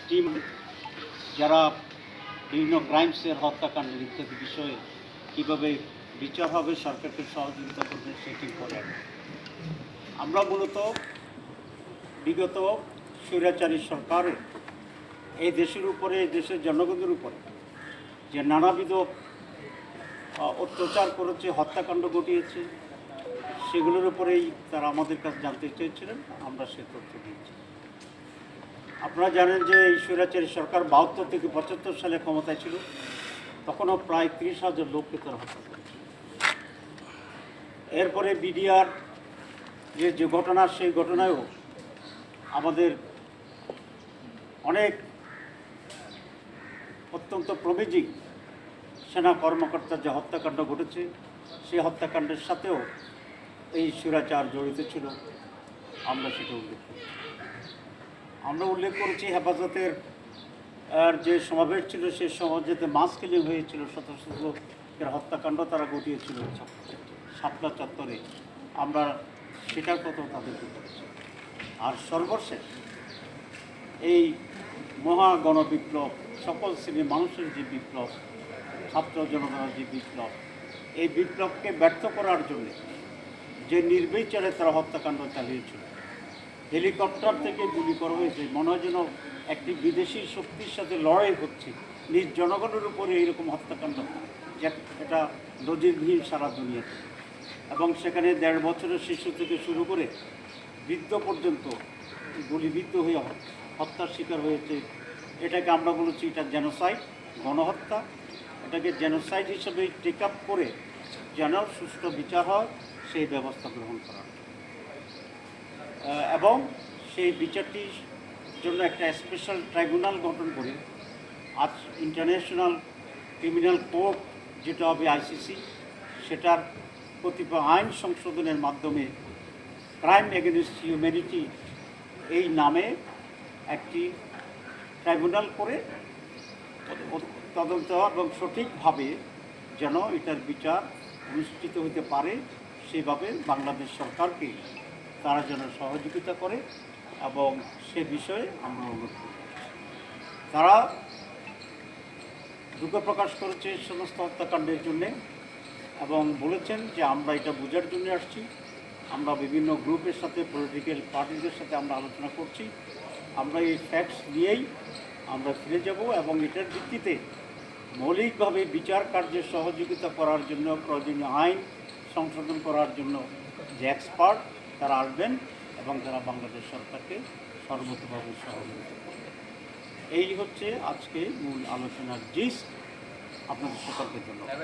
Team যারা বিভিন্ন ক্রাইমসের হত্যাকাণ্ডের ইত্যাদি বিষয়ে কীভাবে বিচার হবে, সরকারকে সহযোগিতা করবে সেটি করেন। আমরা মূলত বিগত স্বৈরাচারী সরকারের এই দেশের উপরে, এই দেশের জনগণের উপরে যে নানাবিধ অত্যাচার করেছে, হত্যাকাণ্ড ঘটিয়েছে, সেগুলোর উপরেই তারা আমাদের কাছে জানতে চেয়েছিলেন। আমরা সে তথ্য দিয়েছি। আপনারা জানেন যে এই স্বৈরাচারী সরকার ৭২ থেকে ৭৫ সালে ক্ষমতায় ছিল, তখনও প্রায় ৩০,০০০ লোককে তারা হত্যা করেছে। এরপরে বিডিআর যে ঘটনা, সেই ঘটনায়ও আমাদের অনেক অত্যন্ত প্রবেজিক সেনা কর্মকর্তার যে হত্যাকাণ্ড ঘটেছে, সেই হত্যাকাণ্ডের সাথেও এই স্বৈরাচার জড়িত ছিল। আমরা সেটা উল্লেখ করি। আমরা উল্লেখ করেছি হেফাজতের যে সমাবেশ ছিল, সেই সমাবেশে মাস কিলিং হয়েছিল, শত শত লোকের হত্যাকাণ্ড তারা ঘটিয়েছিল শাপলা চত্বরে। আমরা সেটার কথা তাদেরকে করেছি। আর সর্বশেষ এই মহা গণবিপ্লব, সকল শ্রেণীর মানুষের যে বিপ্লব, ছাত্র জনতার যে বিপ্লব, এই বিপ্লবকে ব্যর্থ করার জন্য যে নির্বিচারে তারা হত্যাকাণ্ড চালিয়েছিল, হেলিকপ্টার থেকে গুলি করা হয়েছে, মনে হয় যেন একটি বিদেশি শক্তির সাথে লড়াই হচ্ছে, নিজ জনগণের উপরে এইরকম হত্যাকাণ্ড, এটা নজিরবিহীন সারা দুনিয়াতে। এবং সেখানে ১.৫ বছরের শিশু থেকে শুরু করে বৃদ্ধ পর্যন্ত গুলিবিদ্ধ হয়ে হত্যার শিকার হয়েছে। এটাকে আমরা বলেছি এটা জেনোসাইড, গণহত্যা। এটাকে জেনোসাইড হিসেবে টেক আপ করে যেন সুষ্ঠু বিচার হয়, সেই ব্যবস্থা গ্রহণ করা এবং সেই বিচারটির জন্য একটা স্পেশাল ট্রাইব্যুনাল গঠন করে আজ ইন্টারন্যাশনাল ক্রিমিনাল কোর্ট, যেটা হবে আইসিসি, সেটার কতিপয় আইন সংশোধনের মাধ্যমে ক্রাইম এগেনস্ট হিউম্যানিটি এই নামে একটি ট্রাইব্যুনাল করে তদন্ত এবং সঠিকভাবে যেন এটার বিচার অনুষ্ঠিত হতে পারে, সেভাবে বাংলাদেশ সরকারকে তারা যেন সহযোগিতা করে এবং সে বিষয়ে আমরা অনুরোধ করি। তারা দুঃখ প্রকাশ করেছে সমস্ত হত্যাকাণ্ডের জন্যে এবং বলেছেন যে আমরা এটা বোঝার জন্য আসছি। আমরা বিভিন্ন গ্রুপের সাথে, পলিটিক্যাল পার্টিদের সাথে আমরা আলোচনা করছি। আমরা এই ফ্যাক্টস নিয়েই আমরা ফিরে যাব এবং এটার ভিত্তিতে মৌলিকভাবে বিচার কার্যের সহযোগিতা করার জন্য, প্রয়োজনীয় আইন সংশোধন করার জন্য যে এক্সপার্ট তারা আসবেন এবং তারা বাংলাদেশ সরকারকে সর্বতভাবে সহযোগিতা করবেন। এই হচ্ছে আজকে মূল আলোচনার জিস্ট। আপনাদের সকলকে ধন্যবাদ।